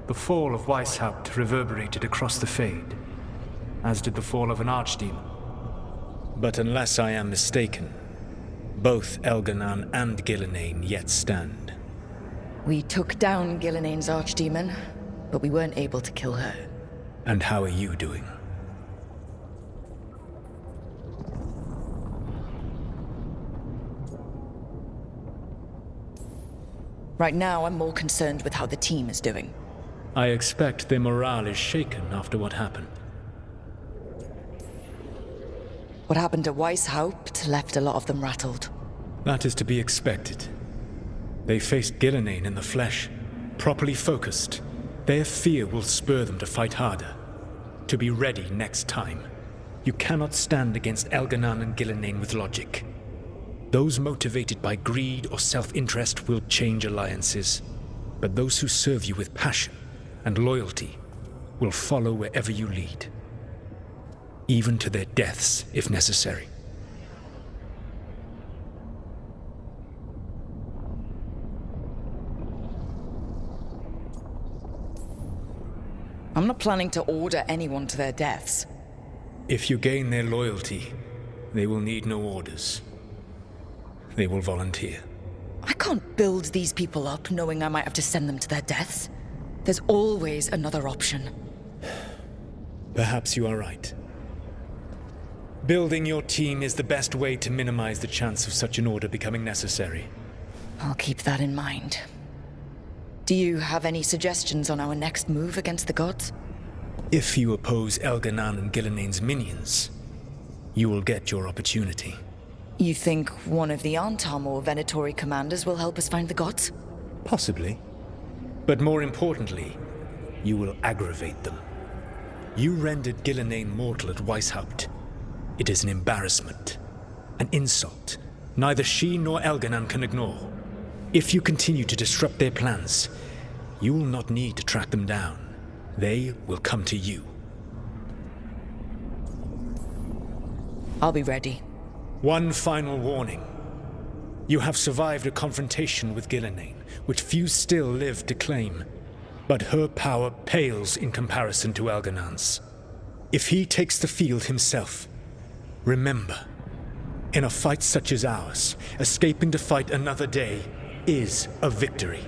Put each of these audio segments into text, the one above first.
The fall of Weishaupt reverberated across the Fade, as did the fall of an archdemon. But unless I am mistaken, both Elganan and Gillenane yet stand. We took down Gillenane's archdemon, but we weren't able to kill her. And how are you doing? Right now, I'm more concerned with how the team is doing. I expect their morale is shaken after what happened. What happened at Weishaupt left a lot of them rattled. That is to be expected. They faced Gillenane in the flesh, properly focused. Their fear will spur them to fight harder, to be ready next time. You cannot stand against Elganan and Gillenane with logic. Those motivated by greed or self-interest will change alliances, but those who serve you with passion and loyalty will follow wherever you lead, even to their deaths if necessary. I'm not planning to order anyone to their deaths. If you gain their loyalty, they will need no orders. They will volunteer. I can't build these people up knowing I might have to send them to their deaths. There's always another option. Perhaps you are right. Building your team is the best way to minimize the chance of such an order becoming necessary. I'll keep that in mind. Do you have any suggestions on our next move against the gods? If you oppose Elganan and Gillenane's minions, you will get your opportunity. You think one of the Antam or Venatori commanders will help us find the gods? Possibly. But more importantly, you will aggravate them. You rendered Gillenane mortal at Weishaupt. It is an embarrassment, an insult, neither she nor Elganan can ignore. If you continue to disrupt their plans, you will not need to track them down. They will come to you. I'll be ready. One final warning. You have survived a confrontation with Gillenane, which few still live to claim. But her power pales in comparison to Elganan's. If he takes the field himself, remember, in a fight such as ours, escaping to fight another day is a victory.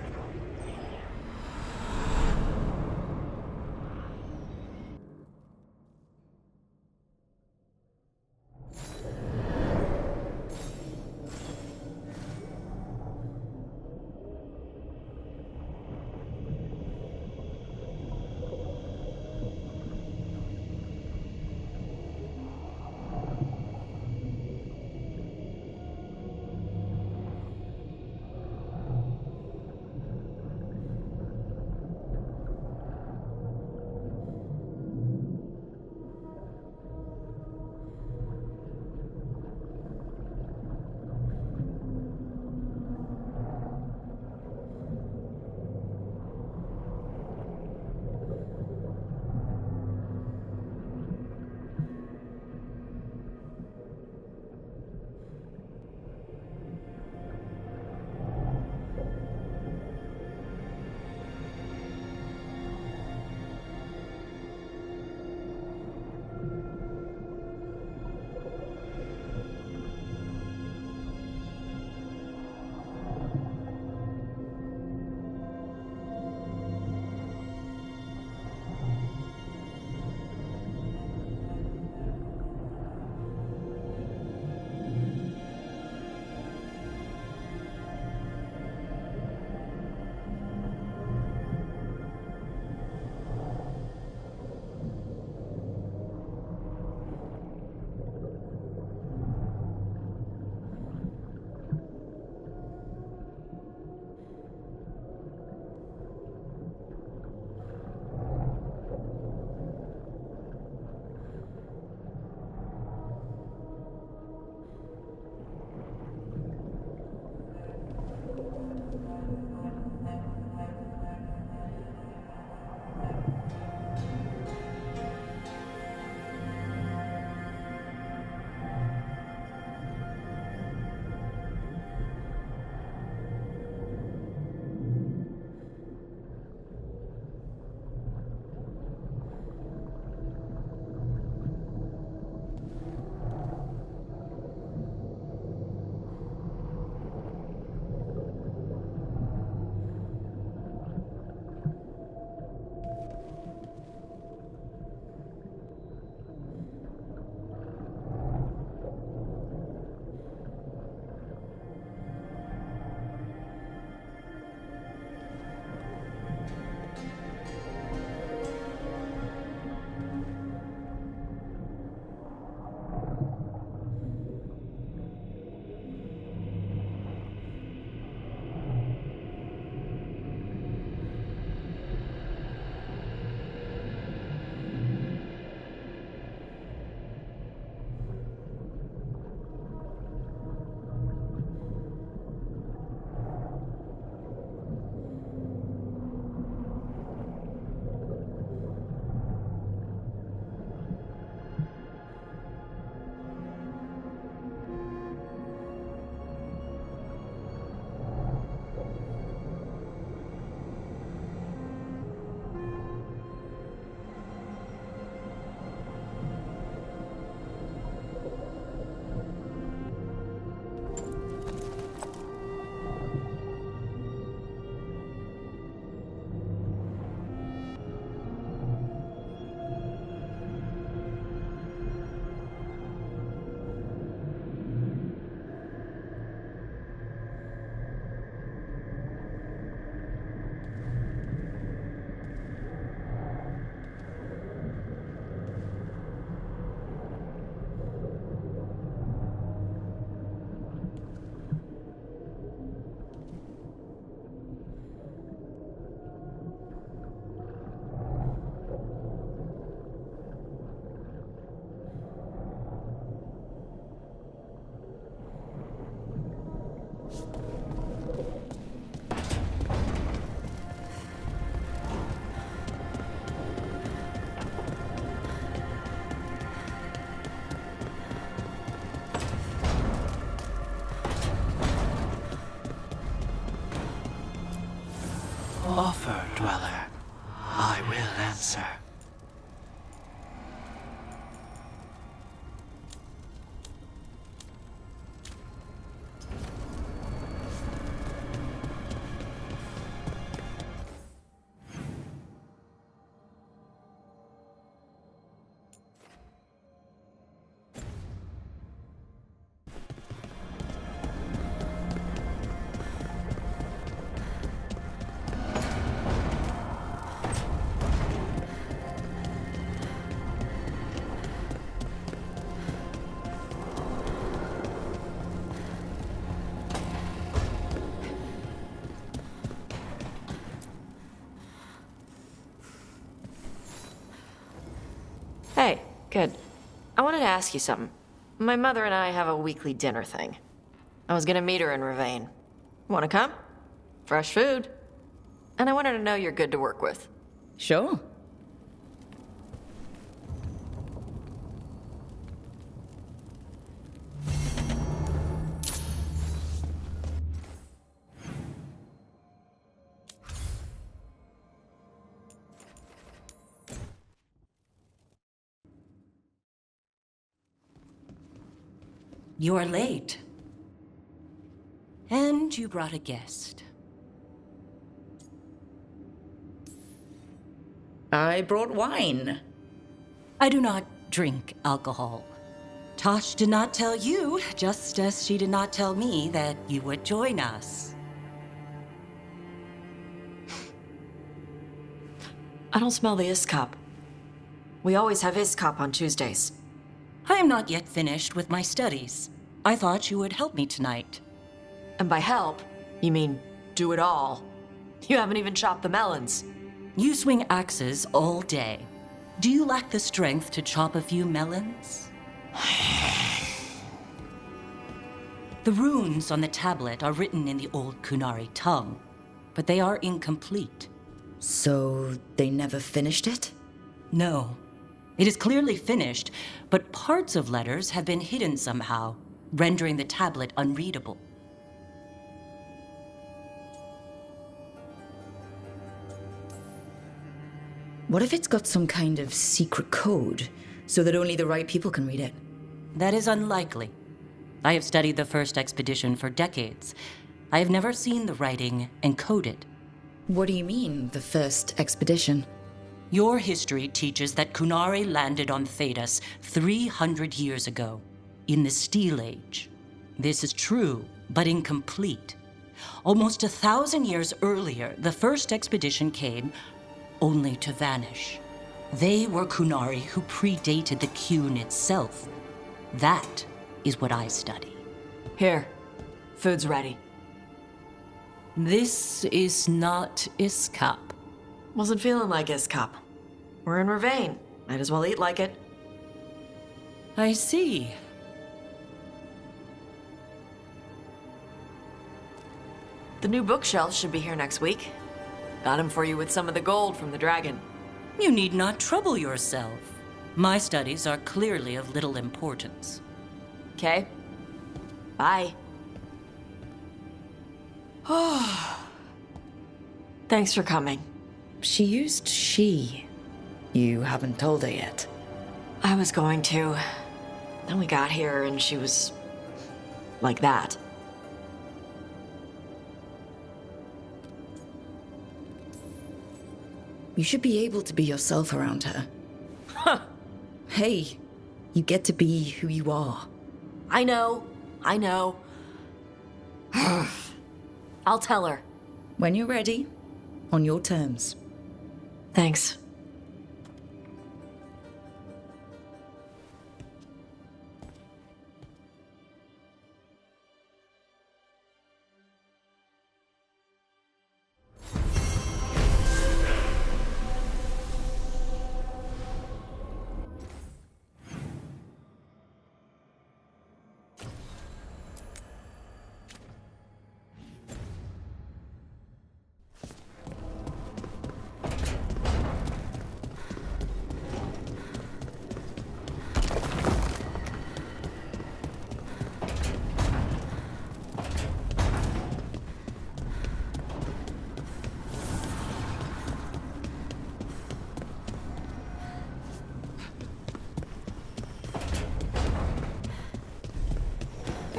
Offer, Dweller. I will answer. Hey, good. I wanted to ask you something. My mother and I have a weekly dinner thing. I was gonna meet her in Ravane. Wanna come? Fresh food. And I wanted to know you're good to work with. Sure. You're late. And you brought a guest. I brought wine. I do not drink alcohol. Tosh did not tell you, just as she did not tell me that you would join us. I don't smell the Iskop. We always have Iskop on Tuesdays. I am not yet finished with my studies. I thought you would help me tonight. And by help, you mean do it all. You haven't even chopped the melons. You swing axes all day. Do you lack the strength to chop a few melons? The runes on the tablet are written in the old Kunari tongue, but they are incomplete. So they never finished it? No. It is clearly finished, but parts of letters have been hidden somehow, rendering the tablet unreadable. What if it's got some kind of secret code, so that only the right people can read it? That is unlikely. I have studied the first expedition for decades. I have never seen the writing encoded. What do you mean, the first expedition? Your history teaches that Kunari landed on Thedas 300 years ago, in the Steel Age. This is true, but incomplete. Almost 1,000 years earlier, the first expedition came only to vanish. They were Kunari who predated the Qun itself. That is what I study. Here, food's ready. This is not Iskop. Wasn't feeling like Iskop. We're in Ravane. Might as well eat like it. I see. The new bookshelves should be here next week. Got him for you with some of the gold from the dragon. You need not trouble yourself. My studies are clearly of little importance. Okay? Bye. Thanks for coming. She used she. You haven't told her yet. I was going to. Then we got here and she was like that. You should be able to be yourself around her. Huh. Hey, you get to be who you are. I know. I'll tell her. When you're ready, on your terms. Thanks.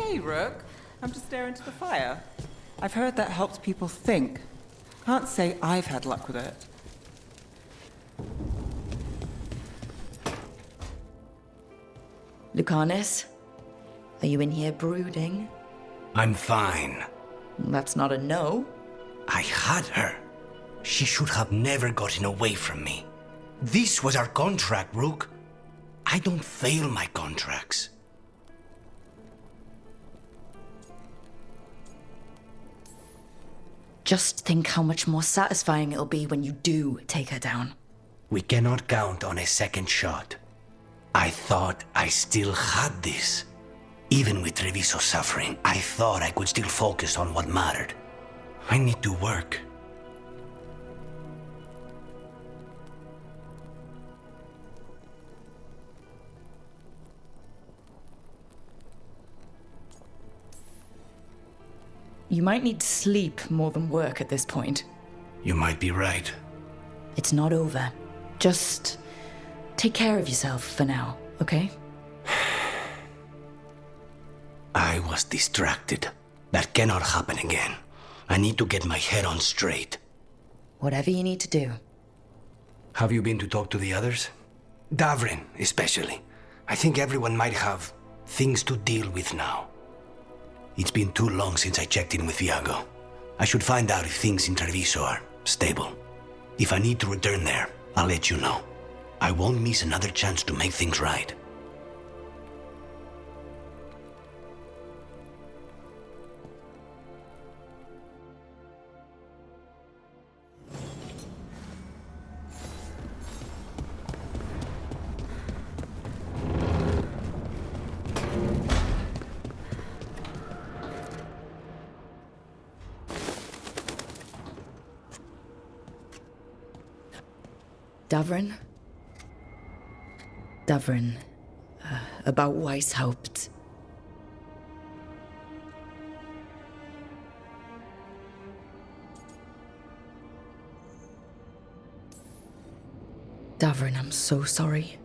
Hey, Rook. I'm just staring into the fire. I've heard that helps people think. Can't say I've had luck with it. Lucanus, are you in here brooding? I'm fine. That's not a no. I had her. She should have never gotten away from me. This was our contract, Rook. I don't fail my contracts. Just think how much more satisfying it'll be when you do take her down. We cannot count on a second shot. I thought I still had this. Even with Treviso suffering, I thought I could still focus on what mattered. I need to work. You might need sleep more than work at this point. You might be right. It's not over. Just take care of yourself for now, okay? I was distracted. That cannot happen again. I need to get my head on straight. Whatever you need to do. Have you been to talk to the others? Davrin, especially. I think everyone might have things to deal with now. It's been too long since I checked in with Viago. I should find out if things in Treviso are stable. If I need to return there, I'll let you know. I won't miss another chance to make things right. Davrin? Davrin, about Weishaupt. Davrin, I'm so sorry.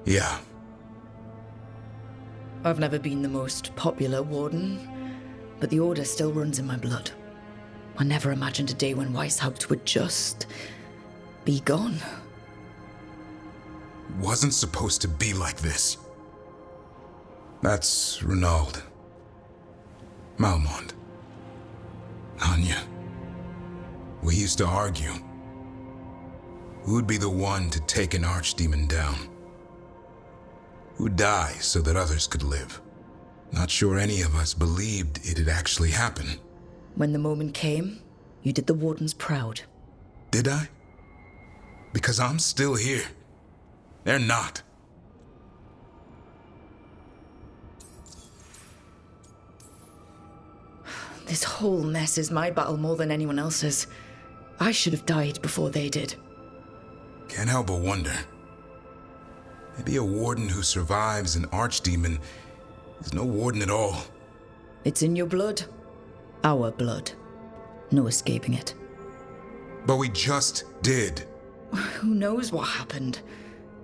Yeah. I've never been the most popular warden, but the Order still runs in my blood. I never imagined a day when Weishaupt would just be gone. Wasn't supposed to be like this. That's Renaud. Malmont. Anya. We used to argue. Who'd be the one to take an archdemon down? Who'd die so that others could live? Not sure any of us believed it'd actually happen. When the moment came, you did the Wardens proud. Did I? Because I'm still here. They're not. This whole mess is my battle more than anyone else's. I should have died before they did. Can't help but wonder. Maybe a warden who survives an archdemon is no warden at all. It's in your blood. Our blood. No escaping it. But we just did. Who knows what happened?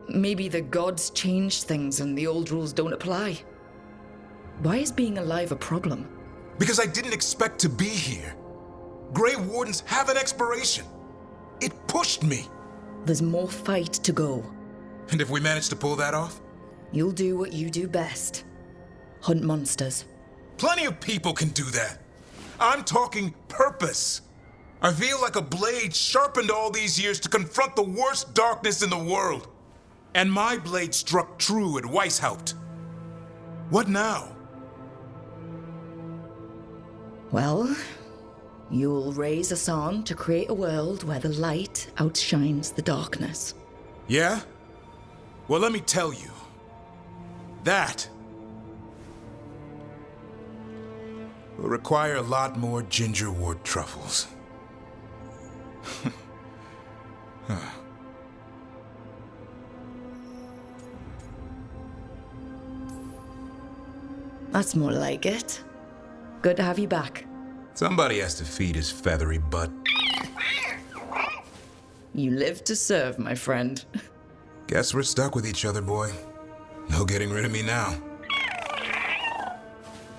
Maybe the gods changed things and the old rules don't apply. Why is being alive a problem? Because I didn't expect to be here. Grey Wardens have an expiration. It pushed me. There's more fight to go. And if we manage to pull that off? You'll do what you do best. Hunt monsters. Plenty of people can do that. I'm talking purpose. I feel like a blade sharpened all these years to confront the worst darkness in the world. And my blade struck true at Weishaupt. What now? Well, you'll raise a song to create a world where the light outshines the darkness. Yeah? Well, let me tell you. That will require a lot more gingerwort truffles. That's more like it. Good to have you back. Somebody has to feed his feathery butt. You live to serve, my friend. Guess we're stuck with each other, boy. No getting rid of me now.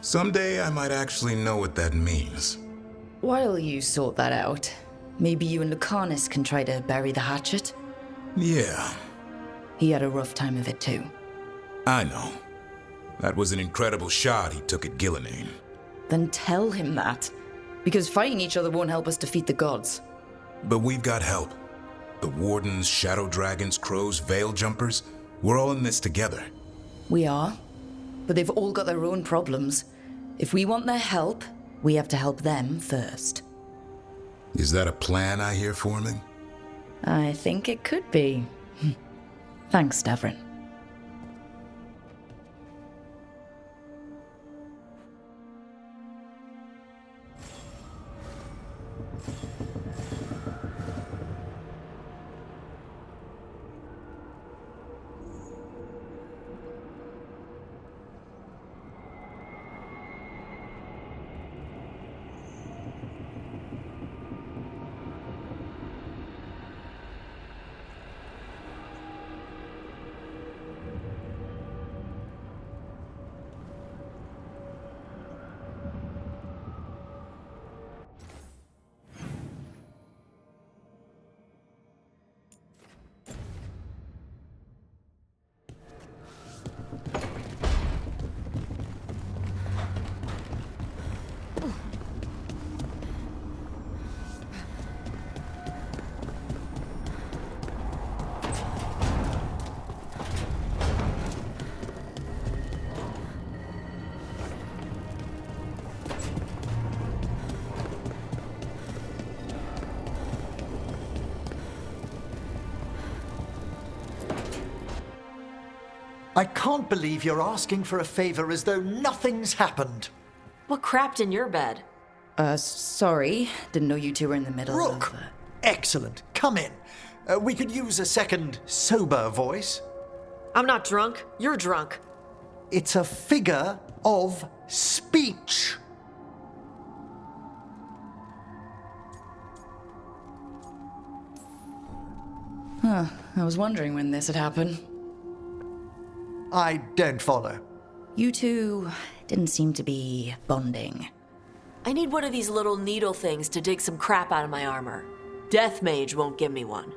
Someday I might actually know what that means. While you sort that out, maybe you and Lucanus can try to bury the hatchet? Yeah, He had a rough time of it too. I know. That was an incredible shot he took at Gillenane. Then tell him that. Because fighting each other won't help us defeat the gods. But we've got help. The Wardens, Shadow Dragons, Crows, Veil Jumpers, we're all in this together. We are. But they've all got their own problems. If we want their help, we have to help them first. Is that a plan I hear forming? I think it could be. Thanks, Davrin. I can't believe you're asking for a favor as though nothing's happened. What crapped in your bed? Sorry. Didn't know you two were in the middle Rook! of... Excellent. Come in. We could use a second sober voice. I'm not drunk. You're drunk. It's a figure of speech. I was wondering when this had happened. I don't follow. You two didn't seem to be bonding. I need one of these little needle things to dig some crap out of my armor. Death Mage won't give me one.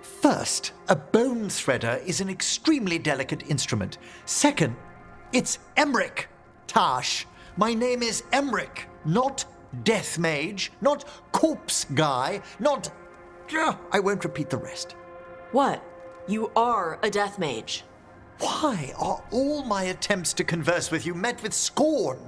First, a bone threader is an extremely delicate instrument. Second, it's Emmerich. Tash, my name is Emmerich, not Death Mage, not Corpse Guy, not... I won't repeat the rest. What? You are a Death Mage. Why are all my attempts to converse with you met with scorn?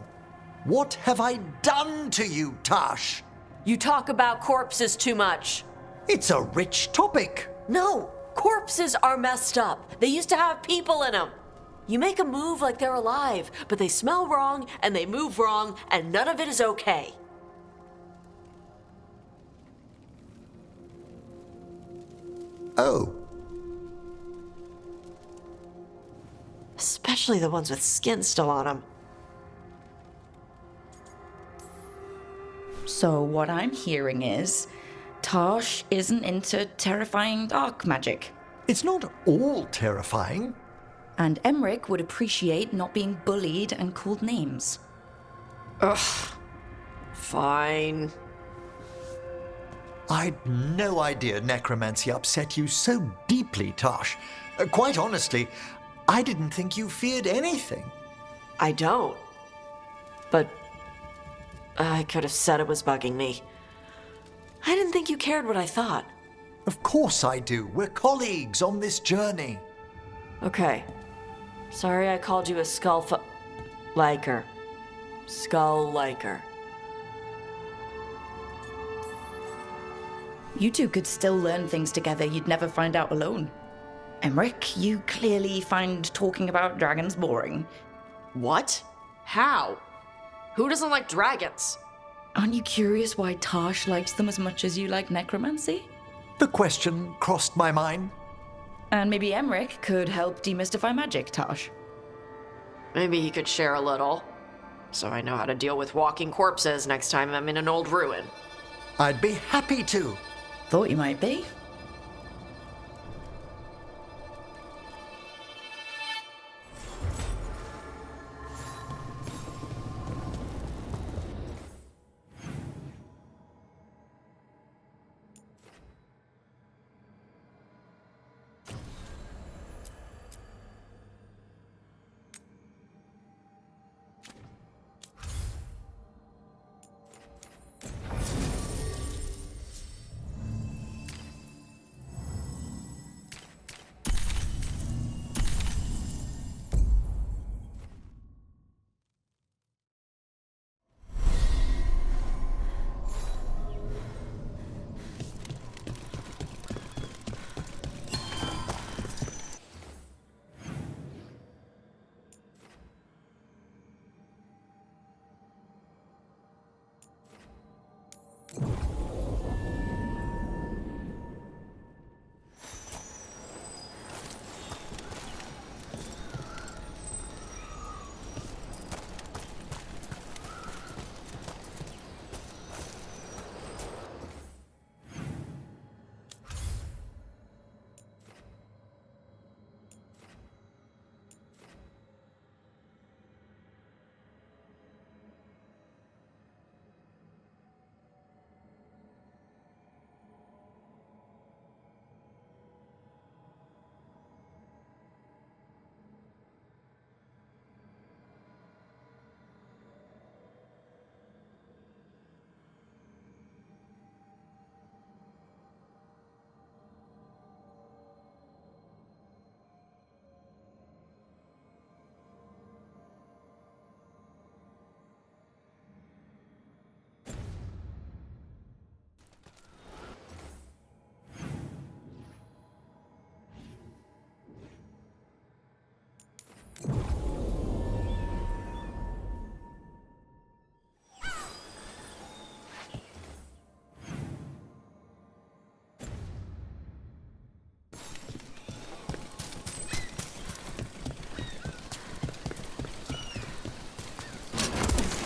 What have I done to you, Tash? You talk about corpses too much. It's a rich topic. No, corpses are messed up. They used to have people in them. You make a move like they're alive, but they smell wrong and they move wrong, and none of it is okay. Oh. Especially the ones with skin still on them. So what I'm hearing is, Tosh isn't into terrifying dark magic. It's not all terrifying. And Emmerich would appreciate not being bullied and called names. Ugh. Fine. I'd no idea necromancy upset you so deeply, Tosh. Quite honestly, I didn't think you feared anything. I don't. But I could have said it was bugging me. I didn't think you cared what I thought. Of course I do. We're colleagues on this journey. Okay. Sorry I called you a liker. Skull liker. You two could still learn things together you'd never find out alone. Emmerich, you clearly find talking about dragons boring. What? How? Who doesn't like dragons? Aren't you curious why Tosh likes them as much as you like necromancy? The question crossed my mind. And maybe Emmerich could help demystify magic, Tosh. Maybe he could share a little. So I know how to deal with walking corpses next time I'm in an old ruin. I'd be happy to. Thought you might be.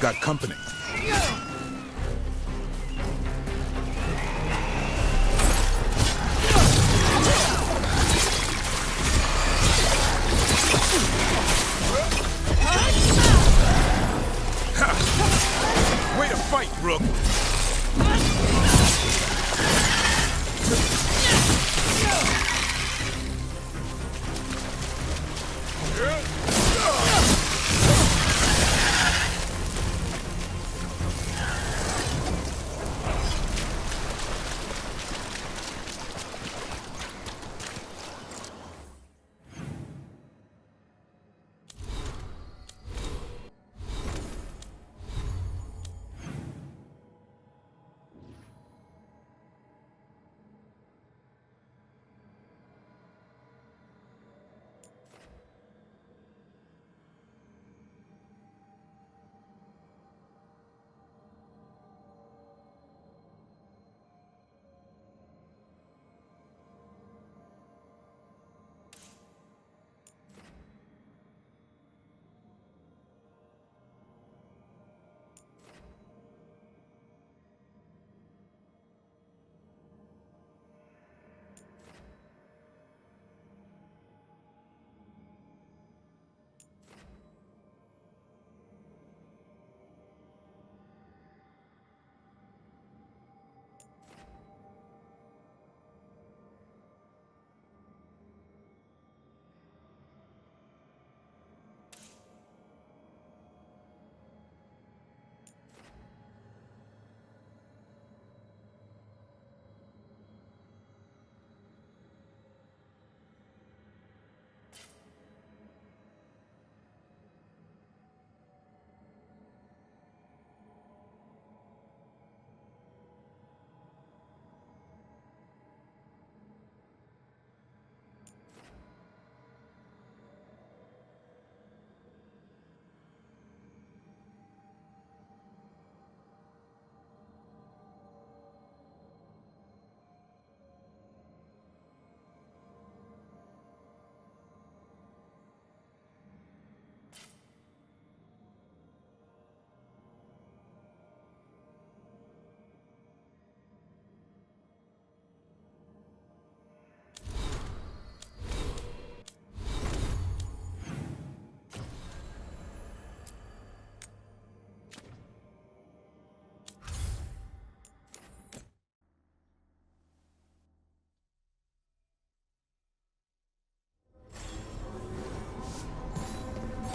got company. Way to fight, Rook!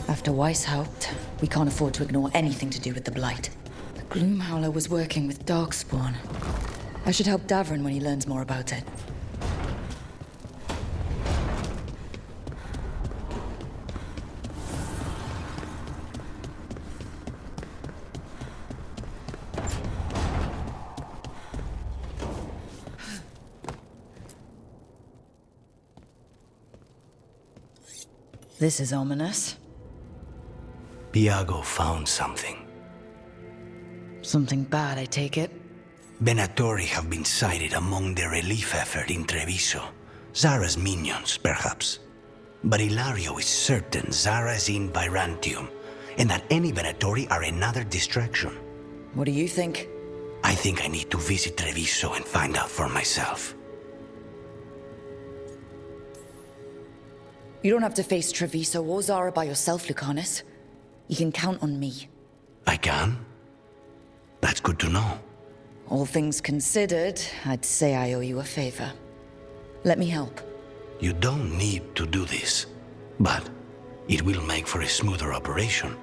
After Weishaupt, we can't afford to ignore anything to do with the Blight. The Gloomhowler was working with Darkspawn. I should help Davrin when he learns more about it. This is ominous. Iago found something. Something bad, I take it? Venatori have been sighted among the relief effort in Treviso. Zara's minions, perhaps. But Ilario is certain Zara is in Byrantium, and that any Venatori are another distraction. What do you think? I think I need to visit Treviso and find out for myself. You don't have to face Treviso or Zara by yourself, Lucanus. You can count on me. I can? That's good to know. All things considered, I'd say I owe you a favor. Let me help. You don't need to do this, but it will make for a smoother operation.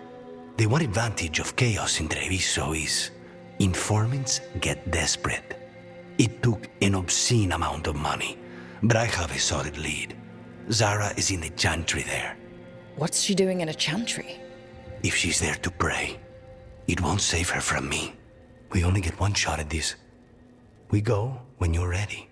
The one advantage of chaos in Treviso is informants get desperate. It took an obscene amount of money, but I have a solid lead. Zara is in the chantry there. What's she doing in a chantry? If she's there to pray, it won't save her from me. We only get one shot at this. We go when you're ready.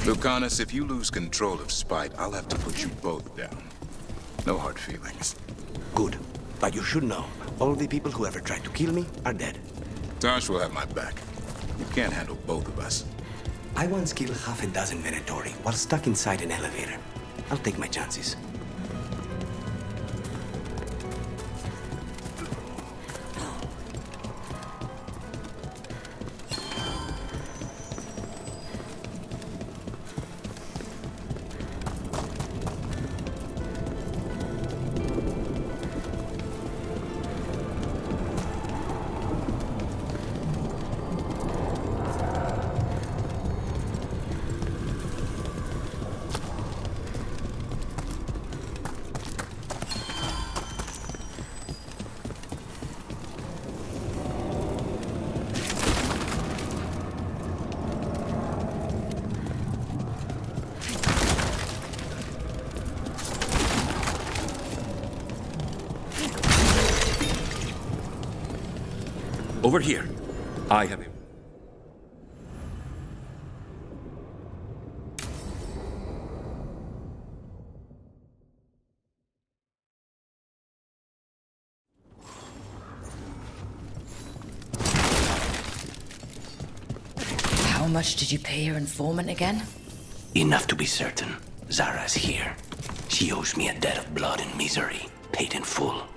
Lucanus, if you lose control of Spite, I'll have to put you both down. No hard feelings. Good. But you should know, all the people who ever tried to kill me are dead. Tosh will have my back. You can't handle both of us. I once killed half a dozen Venatori while stuck inside an elevator. I'll take my chances. Over here. I have him. How much did you pay your informant again? Enough to be certain. Zara's here. She owes me a debt of blood and misery, paid in full.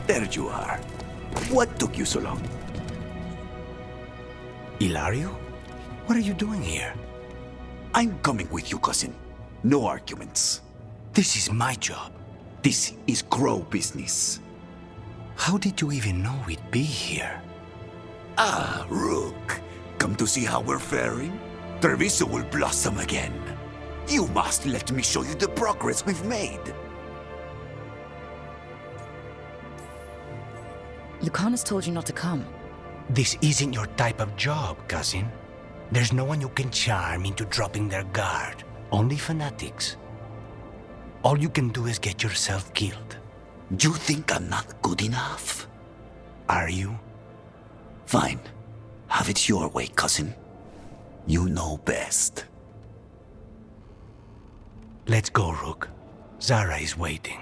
There you are. What took you so long? Ilario? What are you doing here? I'm coming with you, cousin. No arguments. This is my job. This is Crow business. How did you even know we'd be here? Ah, Rook. Come to see how we're faring? Treviso will blossom again. You must let me show you the progress we've made. Lucanus told you not to come. This isn't your type of job, cousin. There's no one you can charm into dropping their guard. Only fanatics. All you can do is get yourself killed. You think I'm not good enough? Are you? Fine. Have it your way, cousin. You know best. Let's go, Rook. Zara is waiting.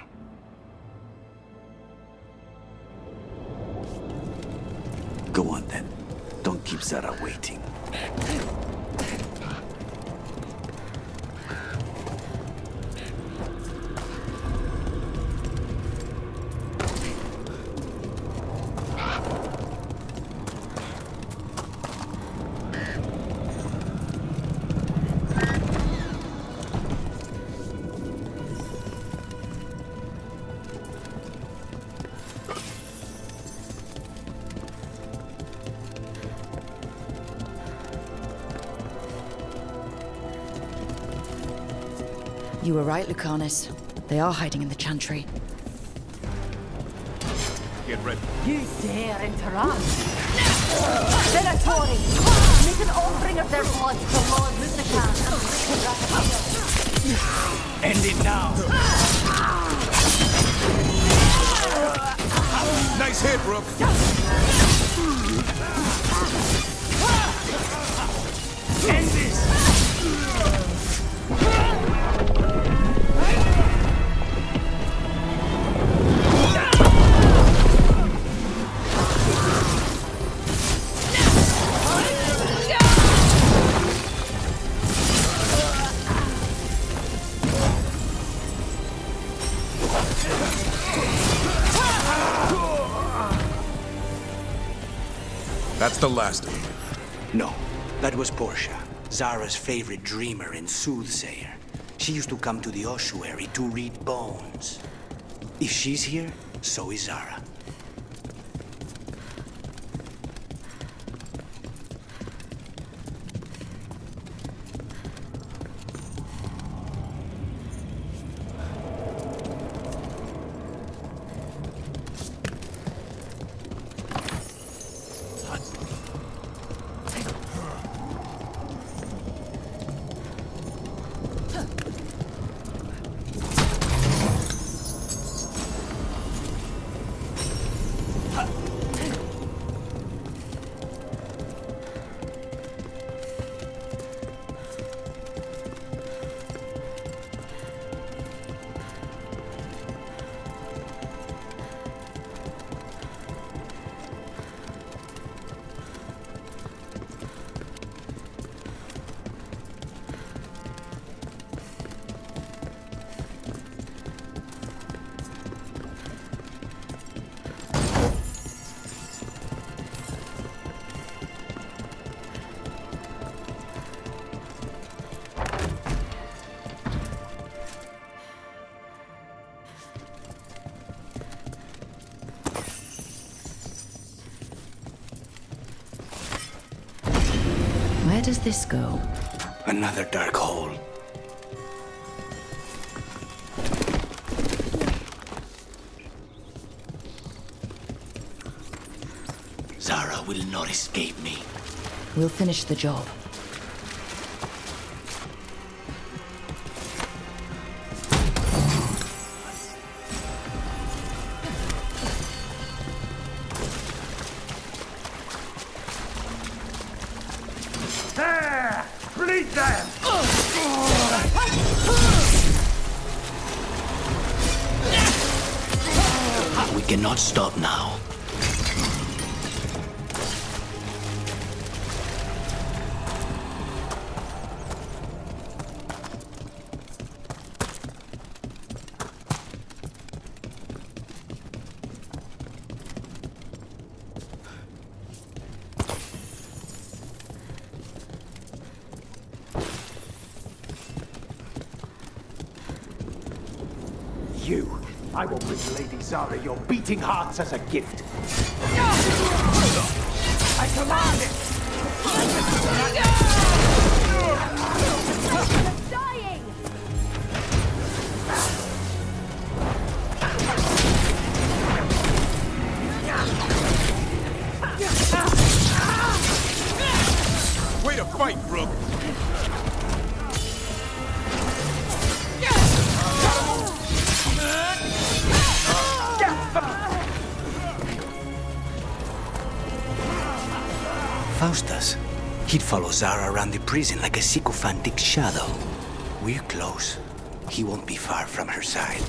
Go on then. Don't keep Zara waiting. You were right, Lucanus. They are hiding in the chantry. Get ready. You dare interrupt? Venatori! Make an offering of their blood to Lord Lucican and End it now! Nice hit, Rook! End this! That's the last of them. No, that was Portia, Zara's favorite dreamer and soothsayer. She used to come to the ossuary to read bones. If she's here, so is Zara. Where does this go? Another dark hole. Zara will not escape me. We'll finish the job. There! Bleed them! We cannot stop now. You! I will bring Lady Zara your beating hearts as a gift. I command it! Dying! Way to fight, Rook! Faustus. He'd follow Zara around the prison like a sycophantic shadow. We're close. He won't be far from her side.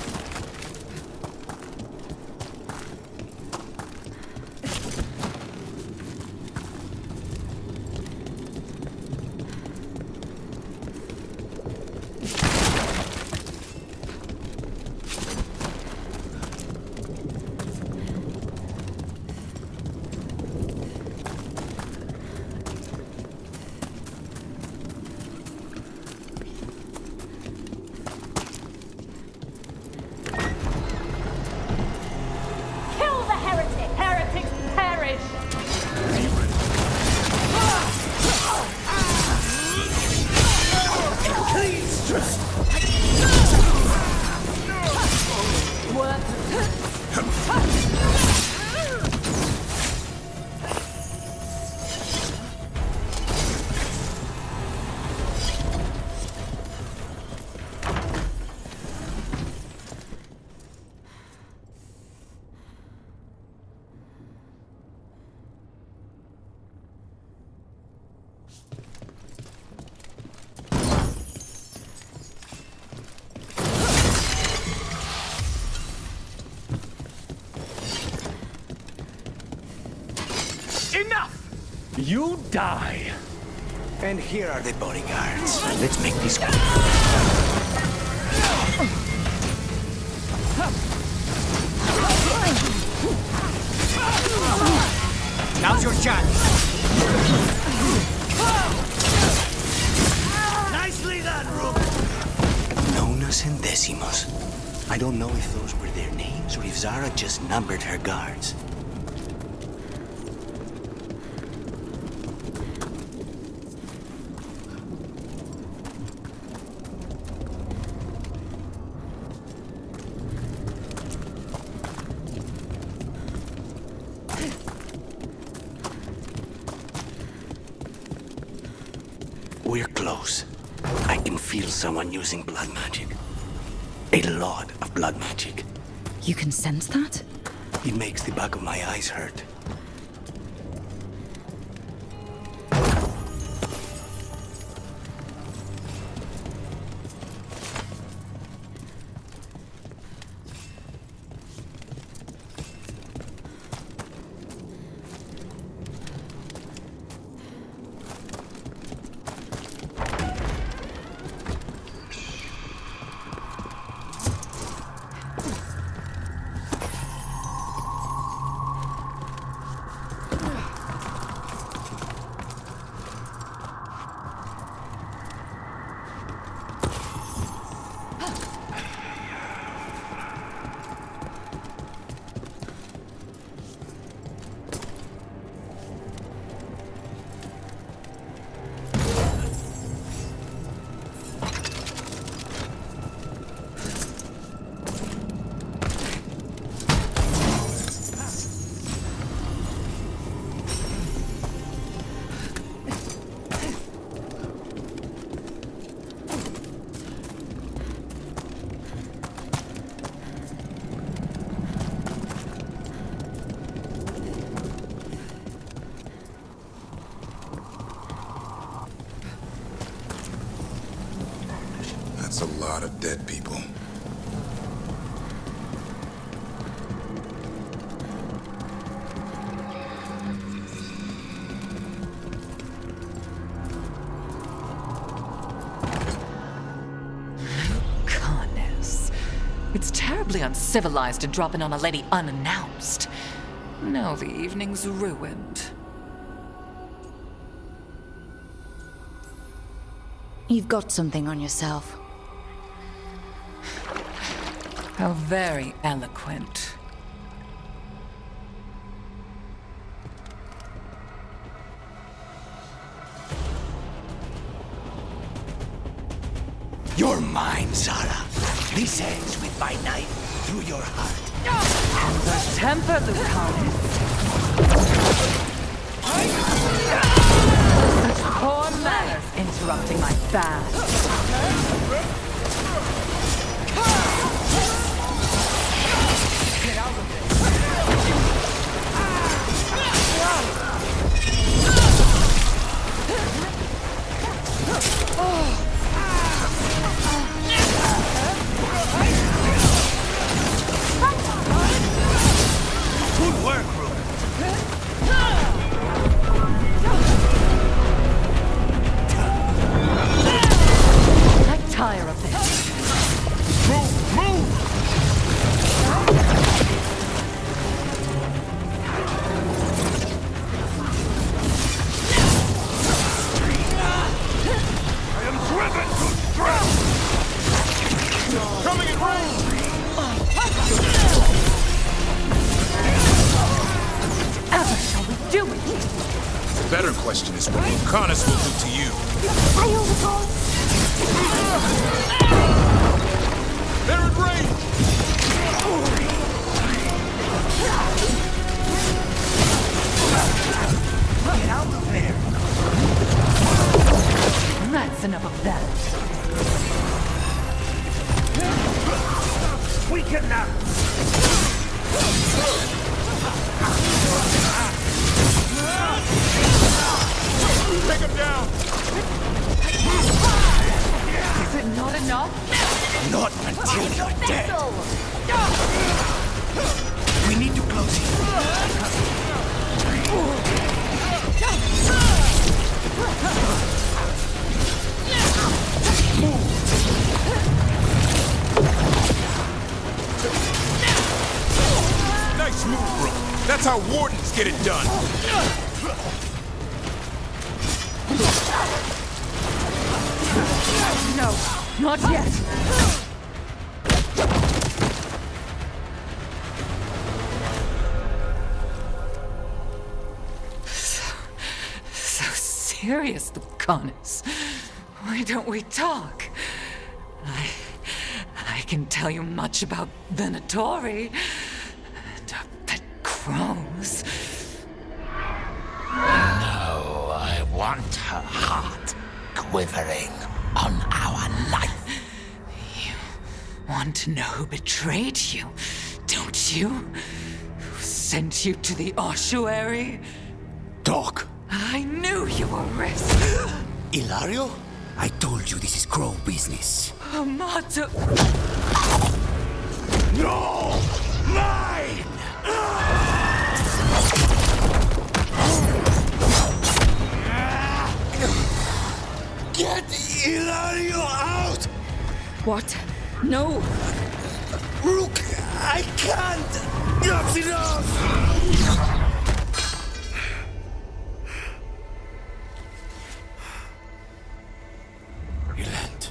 Kill the heretic! Heretics perish! Enough! You die! And here are the bodyguards. Let's make this quick. Now's your chance. Nicely done, Rook. Nonas and Decimos. I don't know if those were their names or if Zara just numbered her guards. We're close. I can feel someone using blood magic. A lot of blood magic. You can sense that? It makes the back of my eyes hurt. That's a lot of dead people. Goodness. It's terribly uncivilized to drop in on a lady unannounced. Now the evening's ruined. You've got something on yourself. How very eloquent. You're mine, Zara. This ends with my knife through your heart. And the temper, Lucanus. Such poor manners interrupting my bath. Get out of this. Good work, Rook. I tire of this. Whatever shall we do with you? The better question is what Lucanus will do to you. They're in range! Get out of there! That's enough of that. We can now. Take him down! Is it not enough? Not until you're dead. wardens get it done! No, not yet. So serious, Lucanus. Why don't we talk? I can tell you much about Venatori and our pet crows. No, I want her heart quivering on our life. You want to know who betrayed you, don't you? Who sent you to the ossuary? Talk. I knew you were risk. Ilario? I told you this is crow business. Amato. No! Mine! Get Ilario out! What? No! Rook, I can't! Enough's enough! Relent.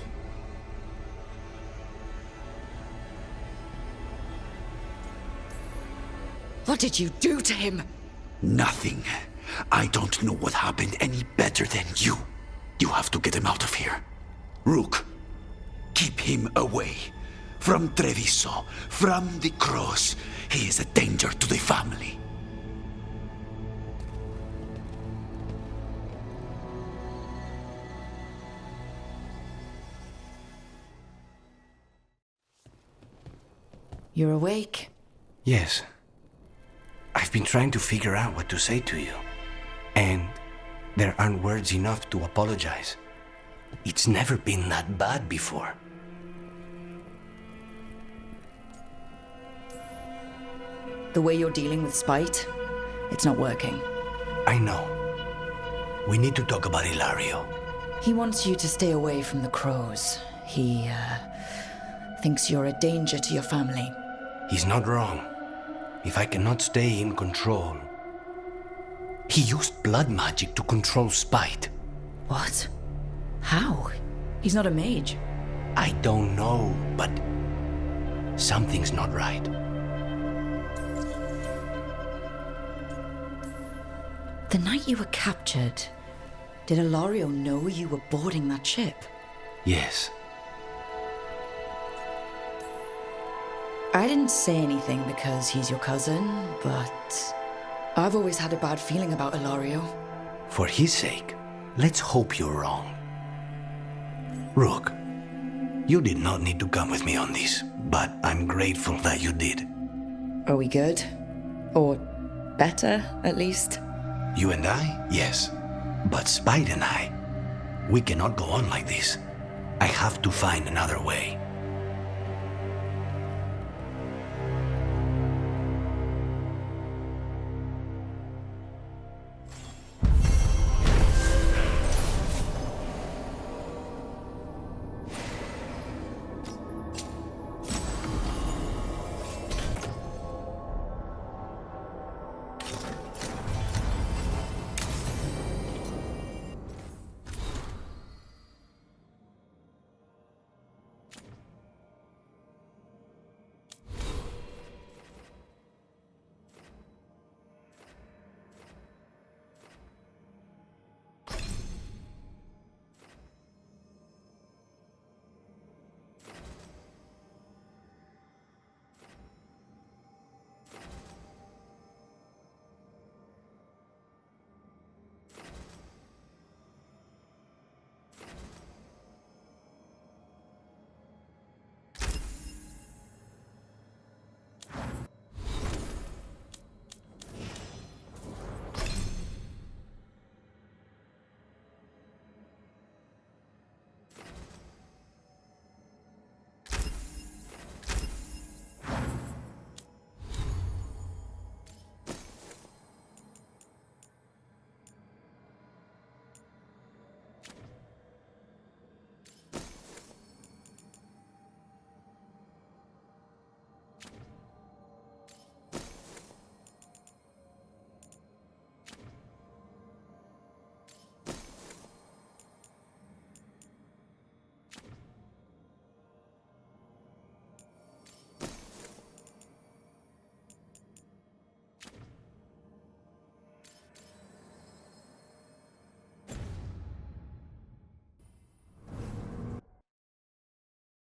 What did you do to him? Nothing. I don't know what happened any better than you. You have to get him out of here. Rook, keep him away. From Treviso, from the cross. He is a danger to the family. You're awake. Yes. I've been trying to figure out what to say to you. And there aren't words enough to apologize. It's never been that bad before. The way you're dealing with spite, it's not working. I know. We need to talk about Ilario. He wants you to stay away from the crows. He, thinks you're a danger to your family. He's not wrong. If I cannot stay in control... He used blood magic to control spite. What? How? He's not a mage. I don't know, but... something's not right. The night you were captured, did Ilario know you were boarding that ship? Yes. I didn't say anything because he's your cousin, but I've always had a bad feeling about Ilario. For his sake, let's hope you're wrong. Rook, you did not need to come with me on this, but I'm grateful that you did. Are we good? Or better, at least? You and I? Yes. But Spite and I, we cannot go on like this. I have to find another way.